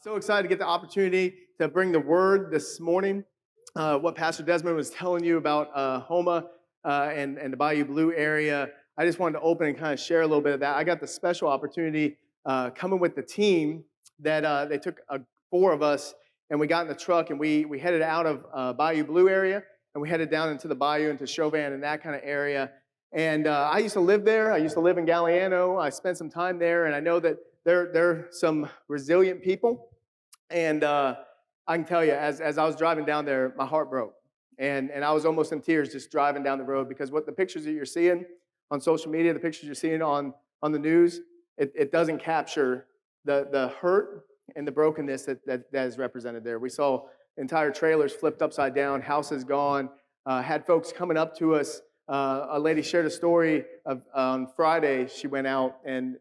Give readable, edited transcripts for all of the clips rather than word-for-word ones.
So excited to get the opportunity to bring the word this morning. What Pastor Desmond was telling you about Homa and the Bayou Blue area. I just wanted to open and kind of share a little bit of that. I got the special opportunity coming with the team that they took four of us and we got in the truck and we headed out of Bayou Blue area and we headed down into the Bayou, into Chauvin and that kind of area. And I used to live there. I used to live in Galliano. I spent some time there, and I know that they're some resilient people. And I can tell you, as I was driving down there, my heart broke. And I was almost in tears just driving down the road because what the pictures that you're seeing on social media, the pictures you're seeing on the news, it doesn't capture the hurt and the brokenness that is represented there. We saw entire trailers flipped upside down, houses gone, had folks coming up to us. A lady shared a story of on Friday. She went out and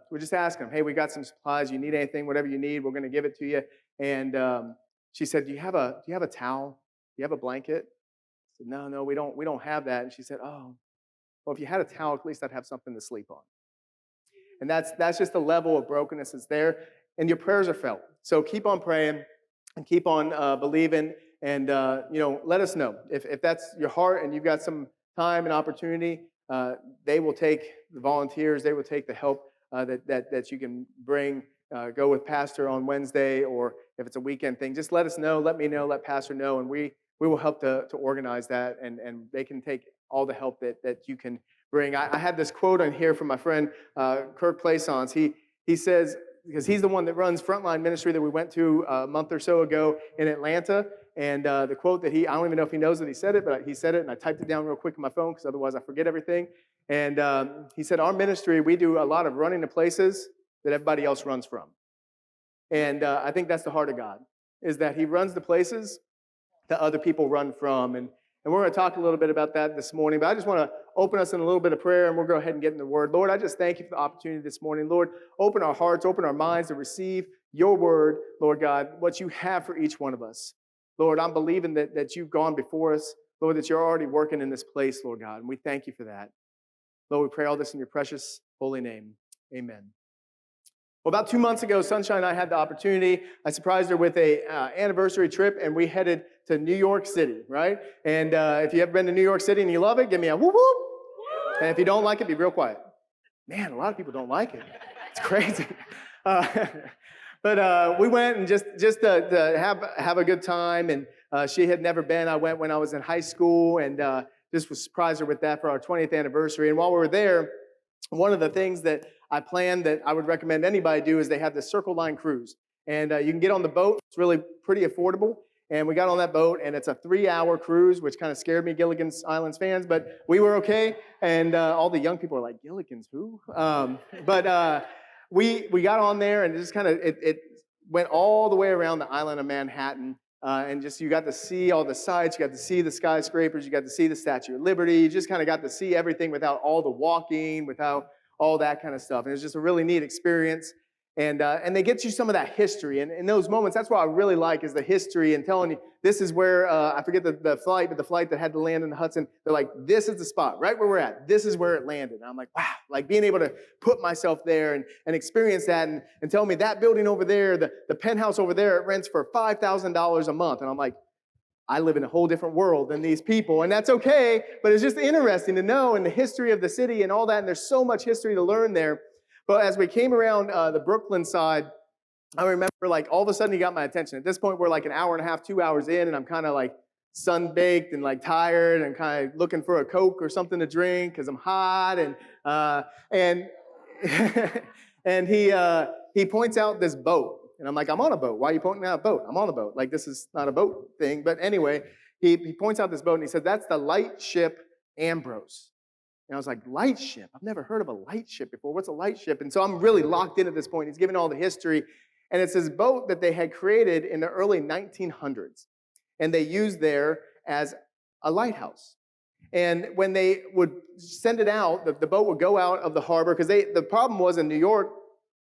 we just asked them, hey, we got some supplies. You need anything, whatever you need, we're going to give it to you. And she said, do you have a towel? Do you have a blanket? I said, no, we don't have that. And she said, oh, well, if you had a towel, at least I'd have something to sleep on. And that's just the level of brokenness that's there. And your prayers are felt. So keep on praying and keep on believing. And, let us know. If that's your heart and you've got some time and opportunity, they will take the volunteers. They will take the help that you can bring. Go with Pastor on Wednesday, or if it's a weekend thing, just let us know. Let me know. Let Pastor know. And we will help to organize that. And they can take all the help that you can bring. I had this quote on here from my friend Kirk Plaisance. He says, because he's the one that runs Frontline Ministry that we went to a month or so ago in Atlanta. And the quote that I don't even know if he knows that he said it, but he said it, and I typed it down real quick on my phone because otherwise I forget everything. And he said, our ministry, we do a lot of running to places that everybody else runs from. And I think that's the heart of God, is that he runs the places that other people run from. And we're going to talk a little bit about that this morning, but I just want to open us in a little bit of prayer, and we'll go ahead and get in the word. Lord, I just thank you for the opportunity this morning. Lord, open our hearts, open our minds to receive your word, Lord God, what you have for each one of us. Lord, I'm believing that you've gone before us, Lord, that you're already working in this place, Lord God, and we thank you for that. Lord, we pray all this in your precious holy name. Amen. Well, about 2 months ago, Sunshine and I had the opportunity. I surprised her with an anniversary trip, and we headed to New York City, right? And if you've ever been to New York City and you love it, give me a whoop whoop. And if you don't like it, be real quiet. Man, a lot of people don't like it. It's crazy. But we went and just to have a good time, and she had never been. I went when I was in high school, and just was surprised her with that for our 20th anniversary. And while we were there, one of the things that I planned that I would recommend anybody do is they have this Circle Line cruise. And you can get on the boat. It's really pretty affordable. And we got on that boat, and it's a 3-hour cruise, which kind of scared me, Gilligan's Island's fans, but we were okay. And all the young people are like, Gilligan's who? We got on there, and it just kind of, it went all the way around the island of Manhattan. And just you got to see all the sights, you got to see the skyscrapers, you got to see the Statue of Liberty, you just kind of got to see everything without all the walking, without all that kind of stuff. And it was just a really neat experience. And they get you some of that history. And in those moments, that's what I really like, is the history and telling you, this is where, I forget the flight, but the flight that had to land in the Hudson, they're like, this is the spot, right where we're at. This is where it landed. And I'm like, wow, like being able to put myself there and experience that and tell me that building over there, the penthouse over there, it rents for $5,000 a month. And I'm like, I live in a whole different world than these people, and that's okay, but it's just interesting to know and the history of the city and all that, and there's so much history to learn there. But as we came around the Brooklyn side, I remember like all of a sudden he got my attention. At this point, we're like an hour and a half, 2 hours in, and I'm kind of like sun-baked and like tired and kind of looking for a Coke or something to drink because I'm hot. And he points out this boat. And I'm like, I'm on a boat. Why are you pointing out a boat? I'm on a boat. Like, this is not a boat thing. But anyway, he points out this boat, and he said, that's the lightship Ambrose. And I was like, lightship? I've never heard of a lightship before. What's a lightship? And so I'm really locked in at this point. He's giving all the history. And it's this boat that they had created in the early 1900s. And they used there as a lighthouse. And when they would send it out, the boat would go out of the harbor, because the problem was in New York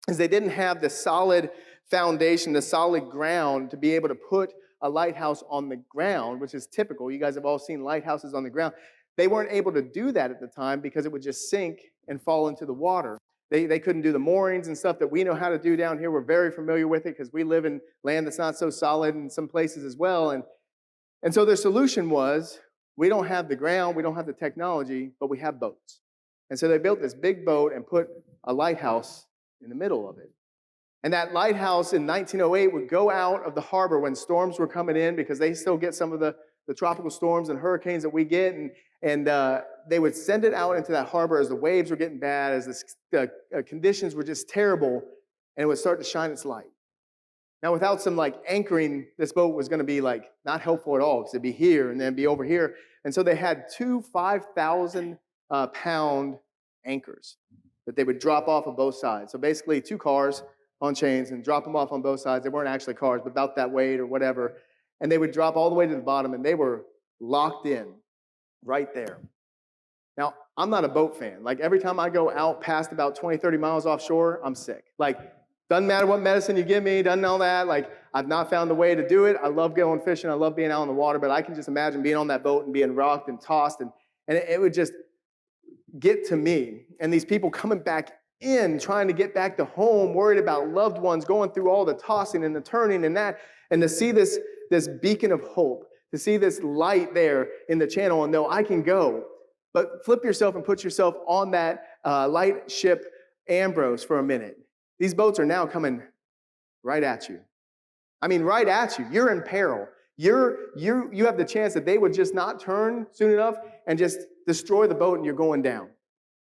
is they didn't have the solid foundation, the solid ground to be able to put a lighthouse on the ground, which is typical. You guys have all seen lighthouses on the ground. They weren't able to do that at the time because it would just sink and fall into the water. They couldn't do the moorings and stuff that we know how to do down here. We're very familiar with it because we live in land that's not so solid in some places as well. And so their solution was, we don't have the ground, we don't have the technology, but we have boats. And so they built this big boat and put a lighthouse in the middle of it. And that lighthouse in 1908 would go out of the harbor when storms were coming in, because they still get some of the tropical storms and hurricanes that we get. And they would send it out into that harbor as the waves were getting bad, as the conditions were just terrible, and it would start to shine its light. Now, without some anchoring, this boat was going to be not helpful at all, because it'd be here and then be over here. And so they had two 5,000 pound anchors that they would drop off of both sides. So basically 2 cars on chains and drop them off on both sides. They weren't actually cars, but about that weight or whatever. And they would drop all the way to the bottom, and they were locked in right there. Now, I'm not a boat fan. Every time I go out past about 20, 30 miles offshore, I'm sick. Doesn't matter what medicine you give me, doesn't all that. I've not found the way to do it. I love going fishing. I love being out on the water, but I can just imagine being on that boat and being rocked and tossed, and it would just get to me. And these people coming back in, trying to get back to home, worried about loved ones, going through all the tossing and the turning and that, and to see this beacon of hope, to see this light there in the channel and know I can go. But flip yourself and put yourself on that light ship Ambrose for a minute. These boats are now coming right at you. I mean, right at you. You're in peril. You have the chance that they would just not turn soon enough and just destroy the boat, and you're going down.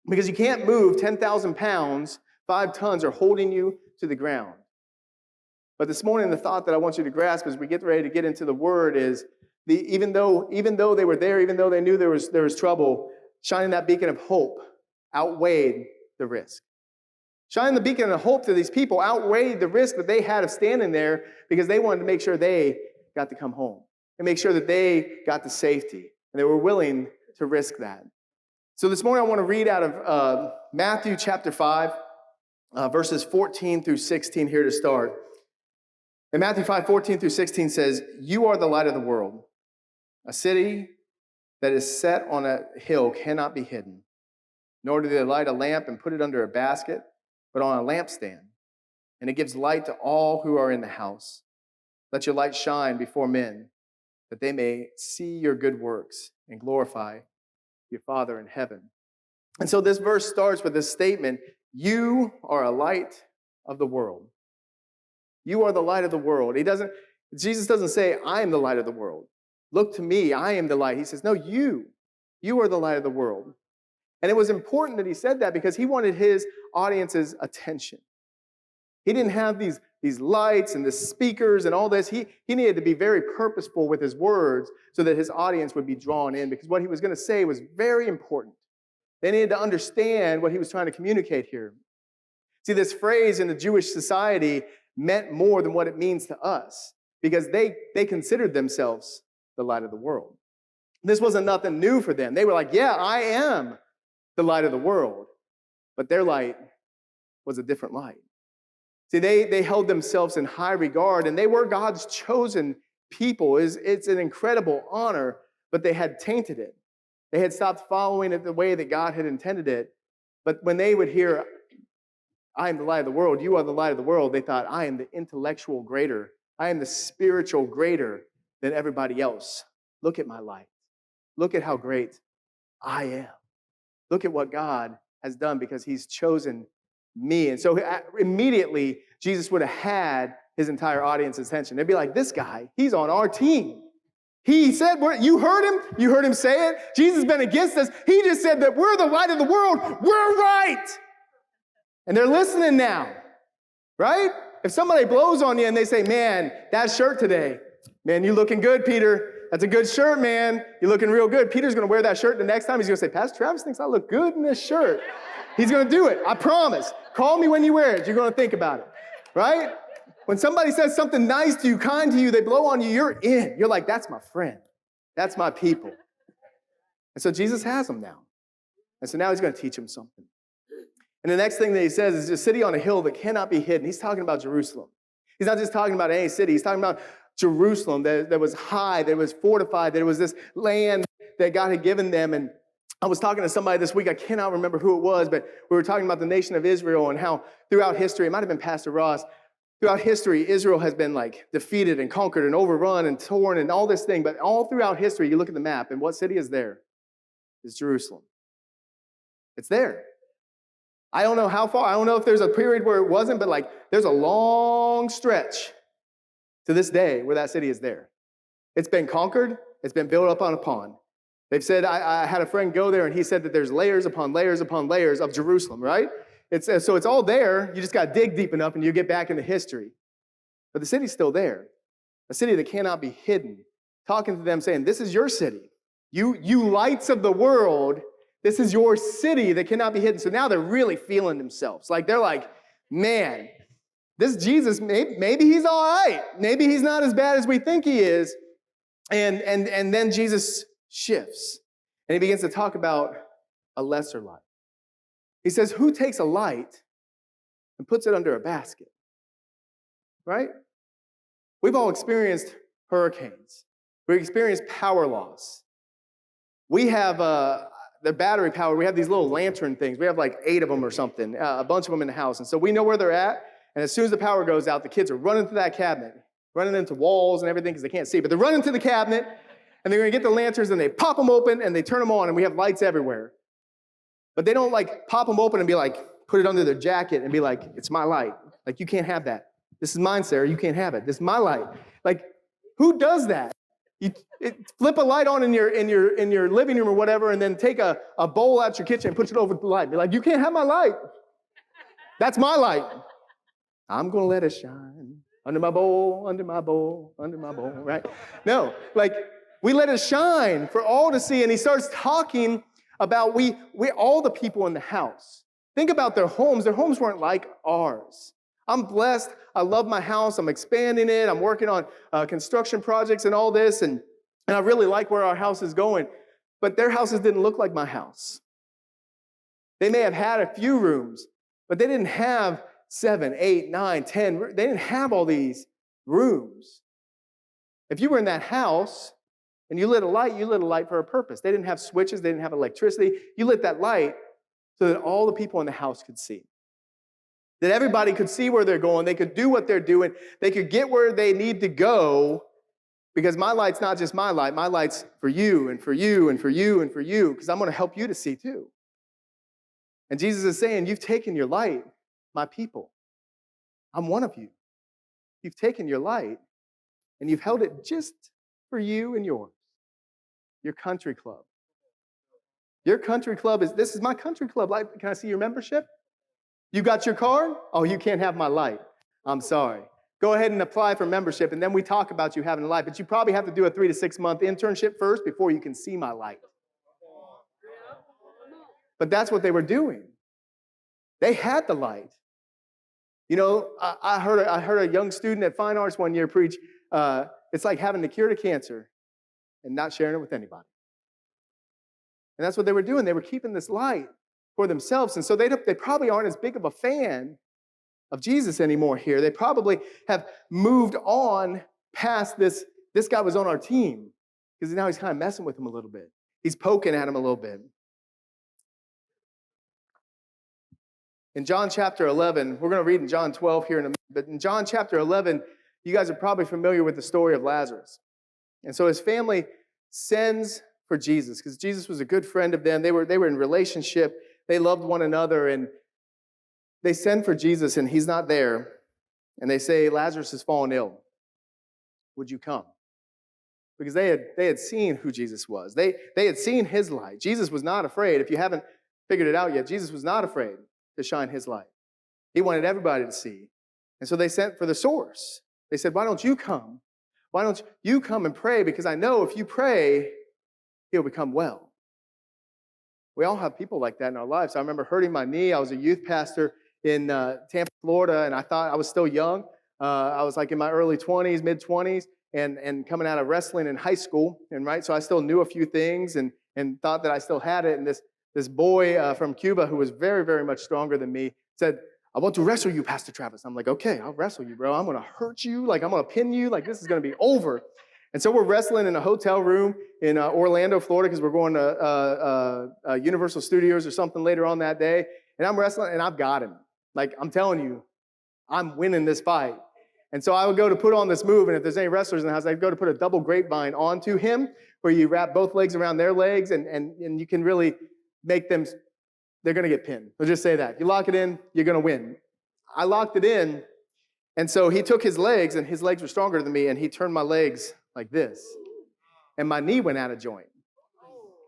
Because you can't move 10,000 pounds, 5 tons are holding you to the ground. But this morning, the thought that I want you to grasp as we get ready to get into the Word is, even though they were there, even though they knew there was trouble, shining that beacon of hope outweighed the risk. Shining the beacon of hope to these people outweighed the risk that they had of standing there, because they wanted to make sure they got to come home and make sure that they got to safety. And they were willing to risk that. So this morning I want to read out of Matthew chapter 5, verses 14 through 16 here to start. And Matthew 5, 14 through 16 says, "You are the light of the world. A city that is set on a hill cannot be hidden. Nor do they light a lamp and put it under a basket, but on a lampstand. And it gives light to all who are in the house. Let your light shine before men, that they may see your good works and glorify your Father in heaven." And so this verse starts with this statement: you are a light of the world. You are the light of the world. Jesus doesn't say, I am the light of the world. Look to me, I am the light. He says, no, you are the light of the world. And it was important that he said that because he wanted his audience's attention. He didn't have these lights and the speakers and all this. He needed to be very purposeful with his words so that his audience would be drawn in, because what he was going to say was very important. They needed to understand what he was trying to communicate here. See, this phrase in the Jewish society meant more than what it means to us, because they considered themselves the light of the world. This wasn't nothing new for them. They were like, yeah, I am the light of the world. But their light was a different light. See, they held themselves in high regard, and they were God's chosen people. It's an incredible honor, but they had tainted it. They had stopped following it the way that God had intended it. But when they would hear, I am the light of the world, you are the light of the world, they thought, I am the intellectual greater. I am the spiritual greater than everybody else. Look at my light. Look at how great I am. Look at what God has done, because he's chosen me. And so immediately, Jesus would have had his entire audience's attention. They'd be like, this guy, he's on our team. He said, you heard him? You heard him say it? Jesus has been against us. He just said that we're the light of the world. We're right. And they're listening now, right? If somebody blows on you and they say, man, that shirt today, man, you looking good, Peter. That's a good shirt, man. You're looking real good. Peter's going to wear that shirt the next time. He's going to say, Pastor Travis thinks I look good in this shirt. He's going to do it. I promise. Call me when you wear it. You're going to think about it, right? When somebody says something nice to you, kind to you, they blow on you, you're in. You're like, that's my friend. That's my people. And so Jesus has them now. And so now he's going to teach them something. And the next thing that he says is a city on a hill that cannot be hidden. He's talking about Jerusalem. He's not just talking about any city. He's talking about Jerusalem that was high, that was fortified, that it was this land that God had given them. And I was talking to somebody this week, I cannot remember who it was, but we were talking about the nation of Israel and how throughout history, it might have been Pastor Ross, throughout history, Israel has been like defeated and conquered and overrun and torn and all this thing, but all throughout history, you look at the map and what city is there? It's Jerusalem. It's there. I don't know how far, I don't know if there's a period where it wasn't, but like there's a long stretch to this day where that city is there. It's been conquered, it's been built up on a pond. They've said, I had a friend go there and he said that there's layers upon layers upon layers of Jerusalem, right? So it's all there, you just got to dig deep enough and you get back into history. But the city's still there, a city that cannot be hidden. Talking to them saying, this is your city. You lights of the world, this is your city that cannot be hidden. So now they're really feeling themselves. Like they're like, man, this Jesus, maybe he's all right. Maybe he's not as bad as we think he is. And then Jesus shifts. And he begins to talk about a lesser light. He says, who takes a light and puts it under a basket? Right? We've all experienced hurricanes. We've experienced power loss. We have the battery power. We have these little lantern things. We have like 8 of them or something, a bunch of them in the house. And so we know where they're at. And as soon as the power goes out, the kids are running to that cabinet, running into walls and everything because they can't see. But they're running to the cabinet, and they're going to get the lanterns, and they pop them open, and they turn them on, and we have lights everywhere. But they don't like pop them open and be like, put it under their jacket and be like, it's my light. Like, you can't have that. This is mine, Sarah. You can't have it. This is my light. Like, who does that? You flip a light on in your living room or whatever, and then take a bowl out your kitchen and put it over the light. Be like, you can't have my light. That's my light. I'm going to let it shine under my bowl, under my bowl, under my bowl, right? No, like we let it shine for all to see. And he starts talking about we all the people in the house. Think about their homes. Their homes weren't like ours. I'm blessed. I love my house. I'm expanding it. I'm working on construction projects and all this. And I really like where our house is going. But their houses didn't look like my house. They may have had a few rooms, but they didn't have 7, 8, 9, 10. They didn't have all these rooms. If you were in that house and you lit a light for a purpose. They didn't have switches. They didn't have electricity. You lit that light so that all the people in the house could see. That everybody could see where they're going. They could do what they're doing. They could get where they need to go, because my light's not just my light. My light's for you and for you and for you and for you, because I'm going to help you to see too. And Jesus is saying, you've taken your light, my people. I'm one of you. You've taken your light and you've held it just for you and yours. Your country club. Your country club this is my country club. Can I see your membership? You got your card? Oh, you can't have my light. I'm sorry. Go ahead and apply for membership, and then we talk about you having a light. But you probably have to do a 3 to 6 month internship first before you can see my light. But that's what they were doing. They had the light. You know, I heard a young student at Fine Arts one year preach, it's like having the cure to cancer and not sharing it with anybody. And that's what they were doing. They were keeping this light for themselves. And so they probably aren't as big of a fan of Jesus anymore here. They probably have moved on past this. This guy was on our team, because now he's kind of messing with him a little bit. He's poking at him a little bit. In John chapter 11, we're going to read in John 12 here in a minute, but in John chapter 11, you guys are probably familiar with the story of Lazarus. And so his family sends for Jesus, because Jesus was a good friend of them. They were in relationship. They loved one another, and they send for Jesus, and he's not there. And they say, Lazarus has fallen ill. Would you come? Because they had seen who Jesus was. They had seen his light. Jesus was not afraid. If you haven't figured it out yet, Jesus was not afraid to shine his light. He wanted everybody to see. And so they sent for the source. They said, why don't you come? Why don't you come and pray? Because I know if you pray, he'll become well. We all have people like that in our lives. I remember hurting my knee. I was a youth pastor in Tampa, Florida, and I thought I was still young. I was like in my early 20s, mid-20s, and coming out of wrestling in high school, and right, so I still knew a few things and thought that I still had it. And this boy from Cuba, who was very, very much stronger than me, said, I want to wrestle you, Pastor Travis. I'm like, okay, I'll wrestle you, bro. I'm going to hurt you. Like, I'm going to pin you. Like, this is going to be over. And so we're wrestling in a hotel room in Orlando, Florida, because we're going to Universal Studios or something later on that day. And I'm wrestling, and I've got him. Like, I'm telling you, I'm winning this fight. And so I would go to put on this move, and if there's any wrestlers in the house, I'd go to put a double grapevine onto him, where you wrap both legs around their legs, and you can really make them, they're going to get pinned. We'll just say that. If you lock it in, you're going to win. I locked it in, and so he took his legs, and his legs were stronger than me, and he turned my legs like this. And my knee went out of joint.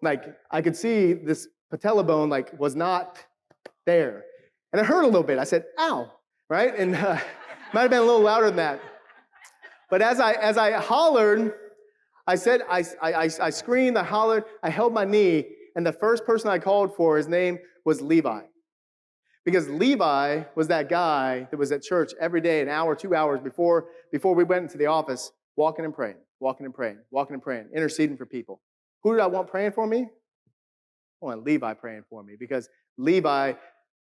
Like, I could see this patella bone, like, was not there. And it hurt a little bit. I said, ow, right? And might have been a little louder than that. But as I hollered, I said, I screamed, I hollered, I held my knee, and the first person I called for, his name was Levi. Because Levi was that guy that was at church every day, an hour, 2 hours before we went into the office, walking and praying, interceding for people. Who did I want praying for me? I want Levi praying for me, because Levi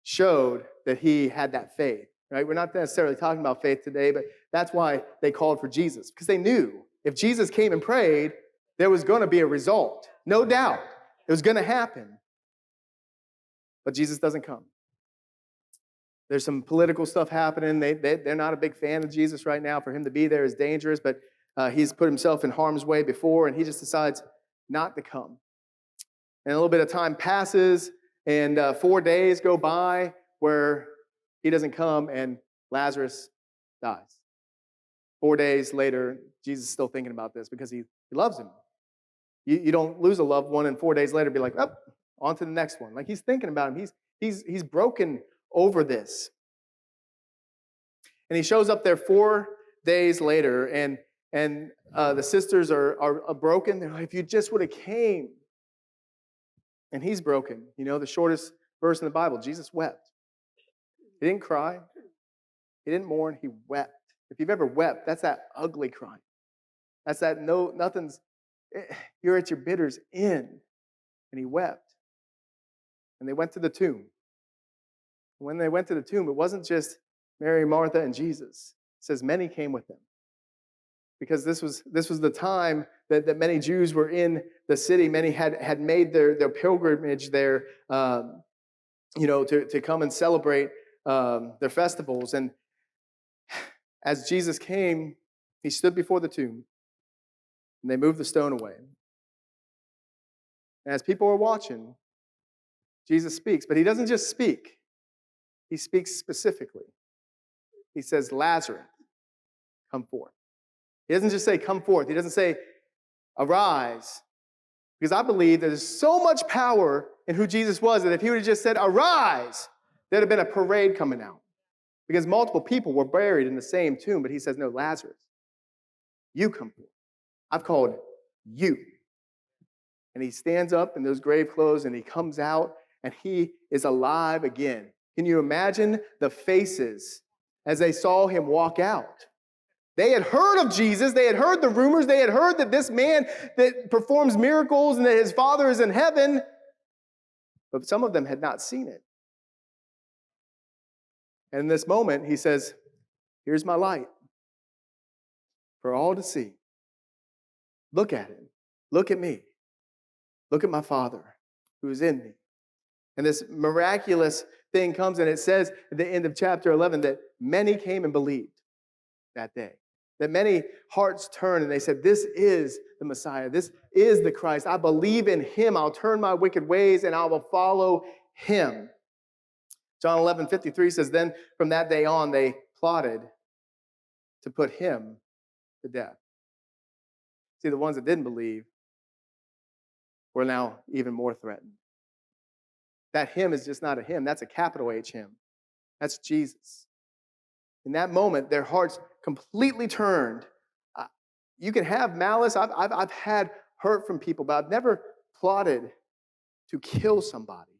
showed that he had that faith, right? We're not necessarily talking about faith today, but that's why they called for Jesus, because they knew if Jesus came and prayed, there was going to be a result. No doubt. It was going to happen. But Jesus doesn't come. There's some political stuff happening. They're not a big fan of Jesus right now. For him to be there is dangerous, but he's put himself in harm's way before, and he just decides not to come. And a little bit of time passes, and 4 days go by where he doesn't come, and Lazarus dies. 4 days later, Jesus is still thinking about this because he loves him. You don't lose a loved one and 4 days later be like, oh, on to the next one. Like, he's thinking about him. He's broken over this. And he shows up there 4 days later, and the sisters are broken. They're like, if you just would have came. And he's broken. You know, the shortest verse in the Bible, Jesus wept. He didn't cry. He didn't mourn. He wept. If you've ever wept, that's that ugly crying. That's that you're at your bitter's end. And he wept. And they went to the tomb. When they went to the tomb, it wasn't just Mary, Martha, and Jesus. It says many came with them. Because this was the time that many Jews were in the city. Many had made their pilgrimage there, to come and celebrate their festivals. And as Jesus came, he stood before the tomb, and they moved the stone away. And as people are watching, Jesus speaks, but he doesn't just speak. He speaks specifically. He says, Lazarus, come forth. He doesn't just say, come forth. He doesn't say, arise. Because I believe there's so much power in who Jesus was that if he would have just said, arise, there'd have been a parade coming out. Because multiple people were buried in the same tomb, but he says, no, Lazarus, you come forth. I've called you. And he stands up in those grave clothes, and he comes out, and he is alive again. Can you imagine the faces as they saw him walk out? They had heard of Jesus. They had heard the rumors. They had heard that this man that performs miracles and that his Father is in heaven. But some of them had not seen it. And in this moment, he says, here's my light for all to see. Look at it. Look at me. Look at my Father who is in me. And this miraculous thing comes, and it says at the end of chapter 11 that many came and believed that day. That many hearts turned and they said, this is the Messiah. This is the Christ. I believe in him. I'll turn my wicked ways and I will follow him. John 11:53 says, then from that day on, they plotted to put him to death. See, the ones that didn't believe were now even more threatened. That him is just not a him. That's a capital H him. That's Jesus. In that moment, their hearts completely turned. You can have malice. I've had hurt from people, but I've never plotted to kill somebody,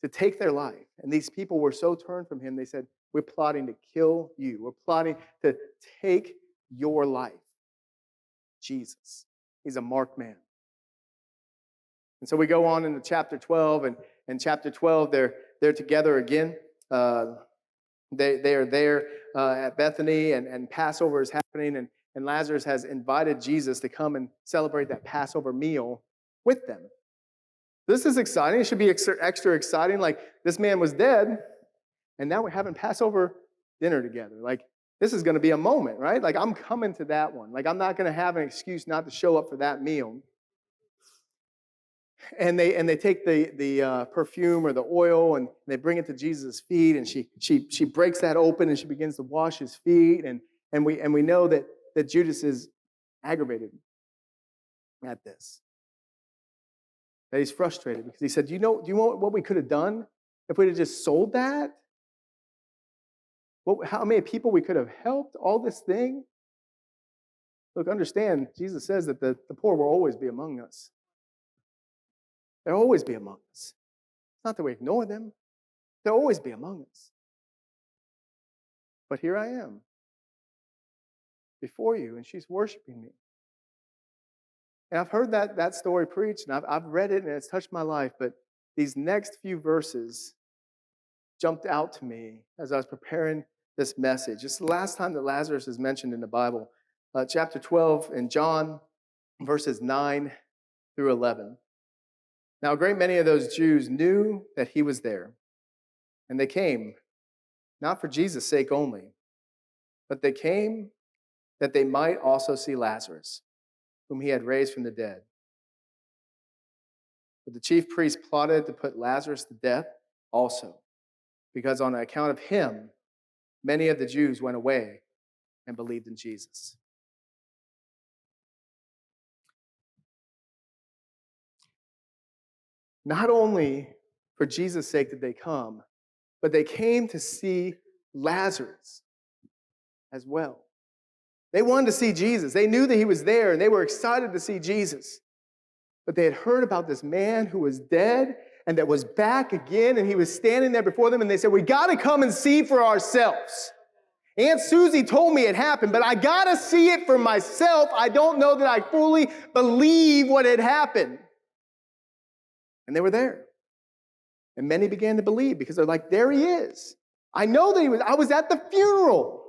to take their life. And these people were so turned from him, they said, we're plotting to kill you. We're plotting to take your life. Jesus. He's a marked man. And so we go on into chapter 12, and in chapter 12, they're together again. They are there at Bethany, and Passover is happening, And Lazarus has invited Jesus to come and celebrate that Passover meal with them. This is exciting. It should be extra exciting. Like, this man was dead, and now we're having Passover dinner together. Like, this is going to be a moment, right? Like, I'm coming to that one. Like, I'm not going to have an excuse not to show up for that meal. And they take the perfume or the oil and they bring it to Jesus' feet, and she breaks that open and she begins to wash his feet, and we know that Judas is aggravated at this. That he's frustrated because he said, do you know what we could have done if we'd have just sold that? How many people we could have helped, all this thing? Look, understand, Jesus says that the poor will always be among us. They'll always be among us. It's not that we ignore them. They'll always be among us. But here I am before you, and she's worshiping me. And I've heard that story preached, and I've read it, and it's touched my life, but these next few verses jumped out to me as I was preparing this message. It's the last time that Lazarus is mentioned in the Bible. Chapter 12 in John, verses 9 through 11. Now, a great many of those Jews knew that he was there, and they came, not for Jesus' sake only, but they came that they might also see Lazarus, whom he had raised from the dead. But the chief priests plotted to put Lazarus to death also, because on account of him, many of the Jews went away and believed in Jesus. Not only for Jesus' sake did they come, but they came to see Lazarus as well. They wanted to see Jesus. They knew that he was there, and they were excited to see Jesus. But they had heard about this man who was dead and that was back again, and he was standing there before them, and they said, we got to come and see for ourselves. Aunt Susie told me it happened, but I got to see it for myself. I don't know that I fully believe what had happened. And they were there. And many began to believe because they're like, there he is. I know that I was at the funeral.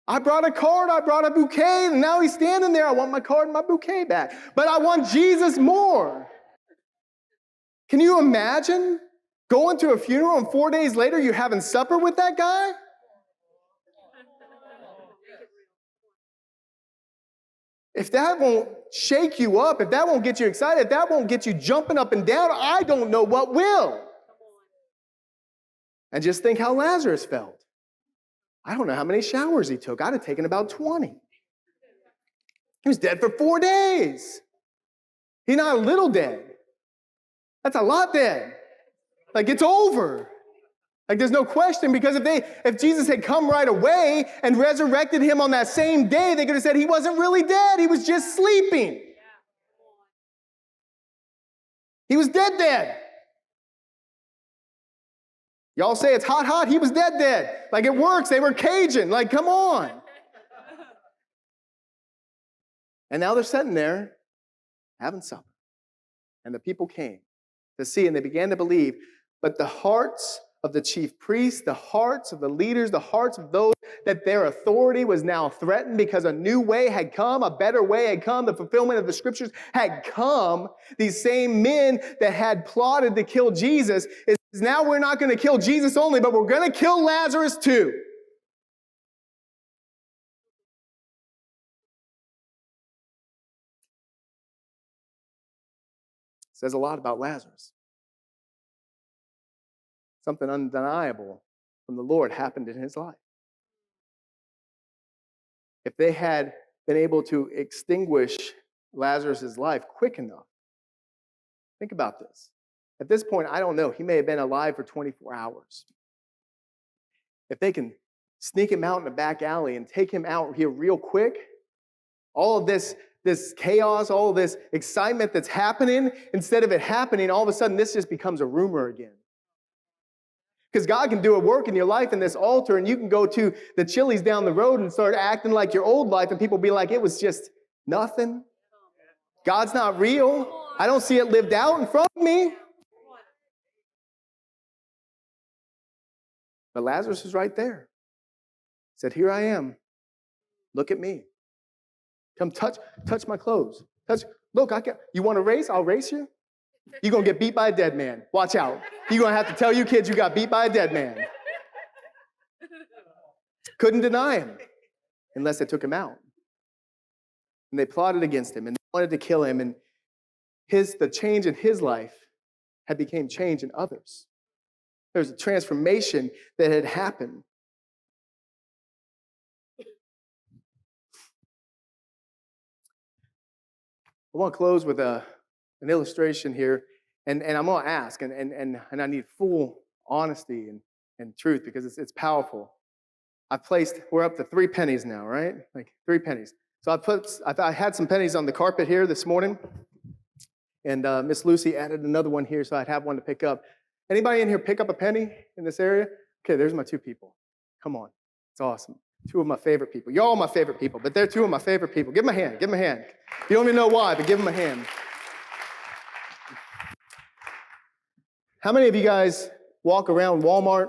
I brought a card, I brought a bouquet, and now he's standing there. I want my card and my bouquet back. But I want Jesus more. Can you imagine going to a funeral and 4 days later you're having supper with that guy? If that won't shake you up, if that won't get you excited, if that won't get you jumping up and down, I don't know what will. And just think how Lazarus felt. I don't know how many showers he took. I'd have taken about 20. He was dead for 4 days. He's not a little dead. That's a lot dead. Like, it's over. Like, there's no question, because if Jesus had come right away and resurrected him on that same day, they could have said he wasn't really dead. He was just sleeping. He was dead. Y'all say it's hot. He was dead. Like, it works. They were Cajun. Like, come on. And now they're sitting there having supper. And the people came to see, and they began to believe. But the hearts of the chief priests, the hearts of the leaders, the hearts of those that their authority was now threatened because a new way had come, a better way had come, the fulfillment of the scriptures had come. These same men that had plotted to kill Jesus is now we're not going to kill Jesus only, but we're going to kill Lazarus too. It says a lot about Lazarus. Something undeniable from the Lord happened in his life. If they had been able to extinguish Lazarus' life quick enough, think about this. At this point, I don't know. He may have been alive for 24 hours. If they can sneak him out in the back alley and take him out here real quick, all of this chaos, all of this excitement that's happening, instead of it happening, all of a sudden this just becomes a rumor again. Because God can do a work in your life in this altar, and you can go to the Chili's down the road and start acting like your old life, and people be like, it was just nothing. God's not real. I don't see it lived out in front of me. But Lazarus is right there. He said, here I am. Look at me. Come touch my clothes. Look, you want to race? I'll race you. You're going to get beat by a dead man. Watch out. You're going to have to tell you kids you got beat by a dead man. Couldn't deny him unless they took him out. And they plotted against him and they wanted to kill him. And the change in his life had become change in others. There was a transformation that had happened. I want to close with an illustration here, and I'm going to ask, and I need full honesty and truth because it's powerful. We're up to 3 pennies now, right? Like 3 pennies. So I had some pennies on the carpet here this morning, and Miss Lucy added another one here, so I'd have one to pick up. Anybody in here pick up a penny in this area? Okay, there's my 2 people. Come on, it's awesome. 2 of my favorite people. You're all my favorite people, but they're 2 of my favorite people. Give them a hand. Give them a hand. You don't even know why, but give them a hand. How many of you guys walk around Walmart,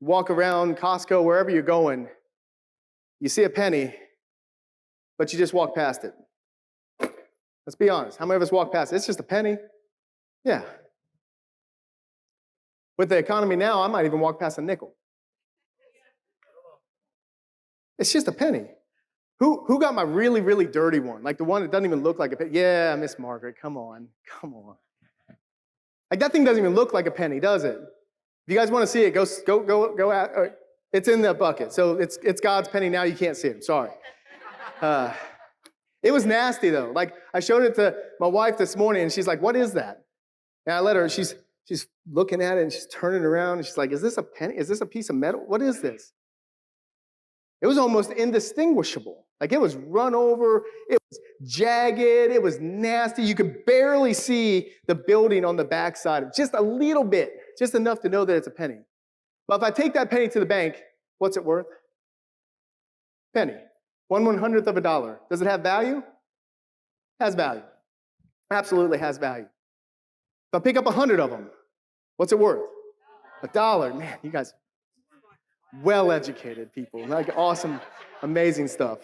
walk around Costco, wherever you're going, you see a penny, but you just walk past it? Let's be honest. How many of us walk past it? It's just a penny. Yeah. With the economy now, I might even walk past a nickel. It's just a penny. Who got my really, really dirty one? Like the one that doesn't even look like a penny? Yeah, Miss Margaret, come on. Like that thing doesn't even look like a penny, does it? If you guys want to see it, go out. It's in the bucket. So it's God's penny now. You can't see it. I'm sorry. It was nasty though. Like I showed it to my wife this morning and she's like, what is that? And I let her, she's looking at it and she's turning around and she's like, is this a penny? Is this a piece of metal? What is this? It was almost indistinguishable. Like it was run over, it was jagged, it was nasty. You could barely see the building on the backside, just a little bit, just enough to know that it's a penny. But if I take that penny to the bank, what's it worth? Penny. 1/100th of a dollar. Does it have value? Has value. Absolutely has value. If I pick up 100 of them, what's it worth? $1. Man, you guys, well-educated people, like awesome, amazing stuff.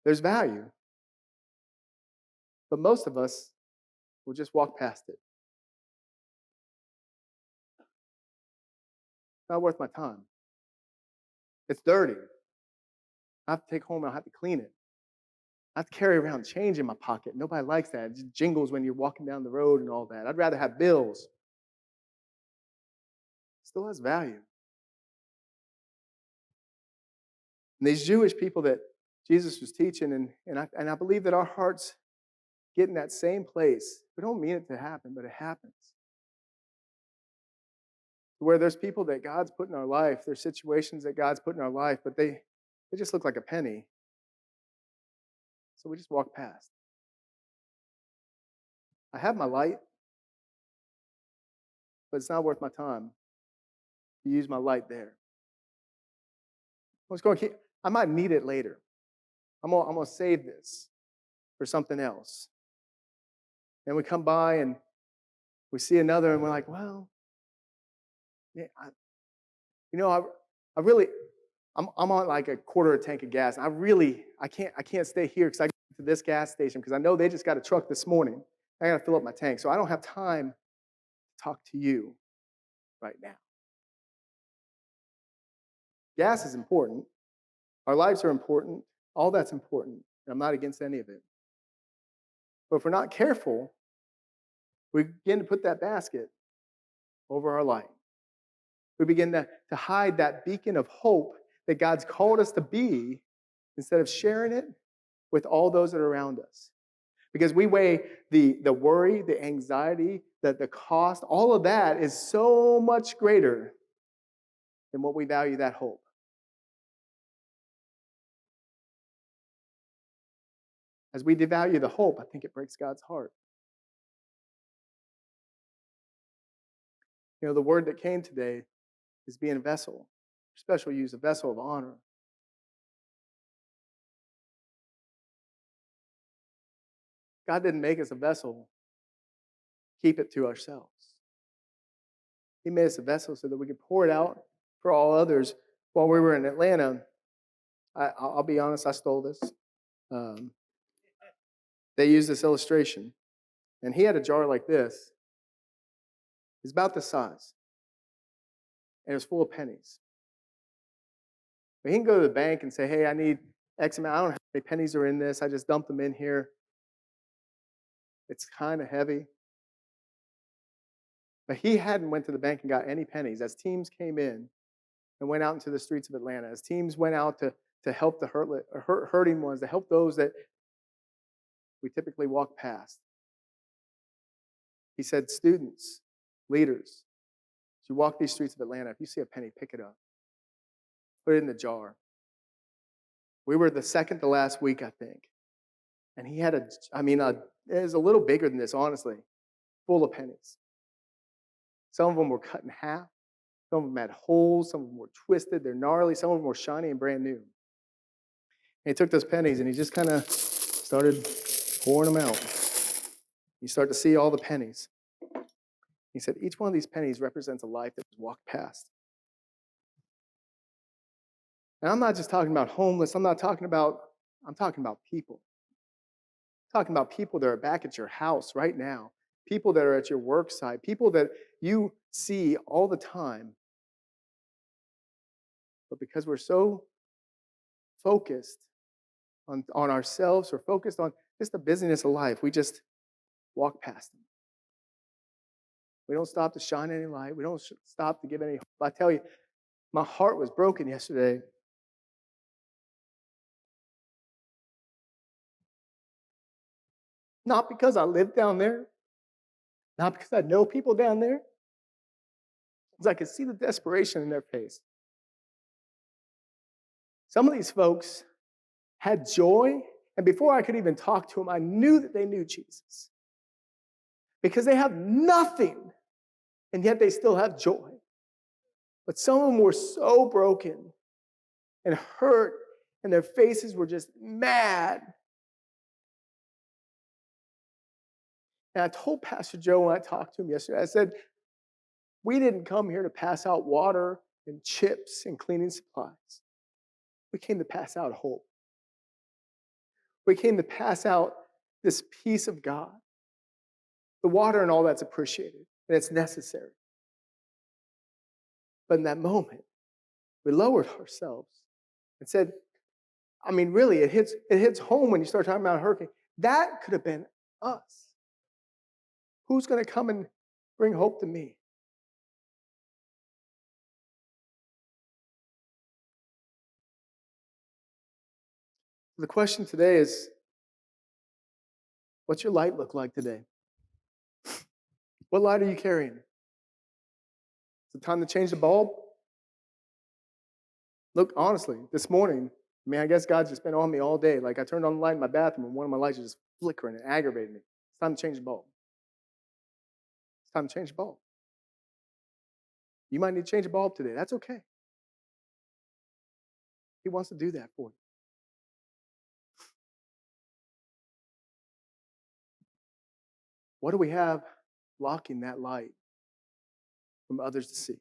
There's value, but most of us will just walk past it. Not worth my time. It's dirty. I have to take home and I have to clean it. I have to carry around change in my pocket. Nobody likes that. It just jingles when you're walking down the road and all that. I'd rather have bills. It still has value. And these Jewish people that Jesus was teaching, and I believe that our hearts get in that same place. We don't mean it to happen, but it happens. Where there's people that God's put in our life, there's situations that God's put in our life, but they just look like a penny. So we just walk past. I have my light, but it's not worth my time to use my light there. I might need it later. I'm going to save this for something else. And we come by and we see another and we're like, well, yeah, I'm on like a quarter of a tank of gas. I can't stay here because I go to this gas station because I know they just got a truck this morning. I got to fill up my tank. So I don't have time to talk to you right now. Gas is important. Our lives are important. All that's important. I'm not against any of it. But if we're not careful, we begin to put that basket over our light. We begin to hide that beacon of hope that God's called us to be instead of sharing it with all those that are around us. Because we weigh the worry, the anxiety, the cost, all of that is so much greater than what we value that hope. As we devalue the hope, I think it breaks God's heart. The word that came today is being a vessel, special use, a vessel of honor. God didn't make us a vessel, keep it to ourselves. He made us a vessel so that we could pour it out For all others, while we were in Atlanta, I'll be honest, I stole this. Um, they used this illustration, and he had a jar like this. It's about this size, and it was full of pennies. But he can go to the bank and say, hey, I need X amount. I don't know how many pennies are in this. I just dumped them in here. It's kind of heavy. But he hadn't went to the bank and got any pennies. As teams came in and went out into the streets of Atlanta, as teams went out to help the hurting ones, to help those that we typically walk past, he said, students, leaders, as you walk these streets of Atlanta, if you see a penny, pick it up. Put it in the jar. We were the second to last week, I think. And he had it was a little bigger than this, honestly, full of pennies. Some of them were cut in half. Some of them had holes. Some of them were twisted. They're gnarly. Some of them were shiny and brand new. And he took those pennies and he just kind of started pouring them out. You start to see all the pennies. He said, each one of these pennies represents a life that was walked past. And I'm not just talking about homeless. I'm talking about people. I'm talking about people that are back at your house right now. People that are at your work site. People that you see all the time. But because we're so focused on ourselves or focused on just the busyness of life, we just walk past them. We don't stop to shine any light. We don't stop to give any hope. I tell you, my heart was broken yesterday. Not because I live down there. Not because I know people down there. Because I could see the desperation in their face. Some of these folks had joy, and before I could even talk to them, I knew that they knew Jesus. Because they have nothing, and yet they still have joy. But some of them were so broken and hurt, and their faces were just mad. And I told Pastor Joe when I talked to him yesterday, I said, we didn't come here to pass out water and chips and cleaning supplies. We came to pass out hope. We came to pass out this peace of God. The water and all that's appreciated, and it's necessary. But in that moment, we lowered ourselves and said, really, it hits home when you start talking about a hurricane. That could have been us. Who's going to come and bring hope to me? The question today is, what's your light look like today? What light are you carrying? Is it time to change the bulb? Look, honestly, this morning, I guess God's just been on me all day. Like I turned on the light in my bathroom and one of my lights was just flickering and aggravating me. It's time to change the bulb. It's time to change the bulb. You might need to change a bulb today. That's okay. He wants to do that for you. What do we have blocking that light from others to see?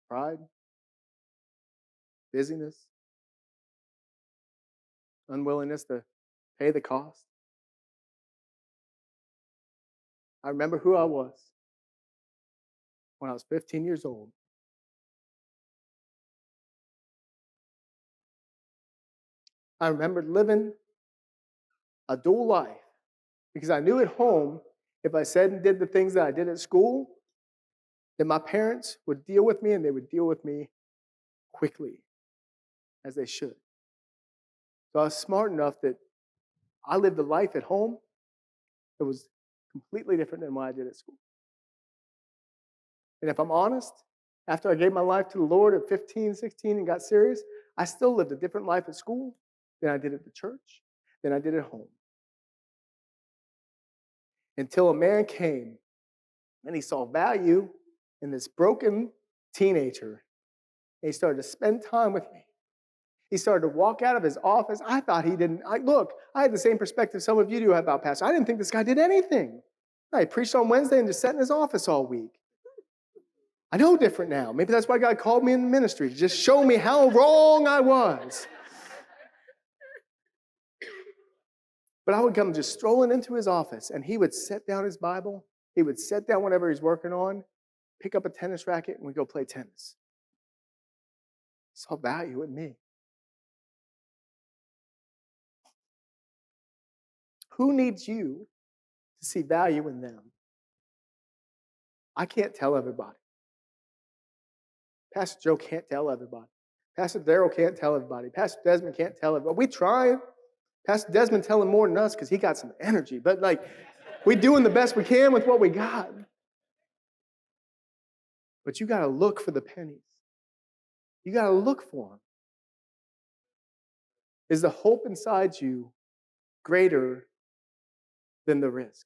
Pride? Busyness? Unwillingness to pay the cost? I remember who I was when I was 15 years old. I remembered living a dual life because I knew at home if I said and did the things that I did at school, then my parents would deal with me and they would deal with me quickly, as they should. So I was smart enough that I lived a life at home that was completely different than what I did at school. And if I'm honest, after I gave my life to the Lord at 15, 16 and got serious, I still lived a different life at school than I did at the church, than I did at home. Until a man came and he saw value in this broken teenager. And he started to spend time with me. He started to walk out of his office. I thought he didn't. I had the same perspective some of you do about Pastor. I didn't think this guy did anything. He preached on Wednesday and just sat in his office all week. I know different now. Maybe that's why God called me in the ministry, to just show me how wrong I was. But I would come just strolling into his office, and he would set down his Bible. He would set down whatever he's working on, pick up a tennis racket, and we'd go play tennis. He saw value in me. Who needs you to see value in them? I can't tell everybody. Pastor Joe can't tell everybody. Pastor Darrell can't tell everybody. Pastor Desmond can't tell everybody. We trying. Pastor Desmond telling more than us because he got some energy. But we doing the best we can with what we got. But you got to look for the pennies. You got to look for them. Is the hope inside you greater than the risk?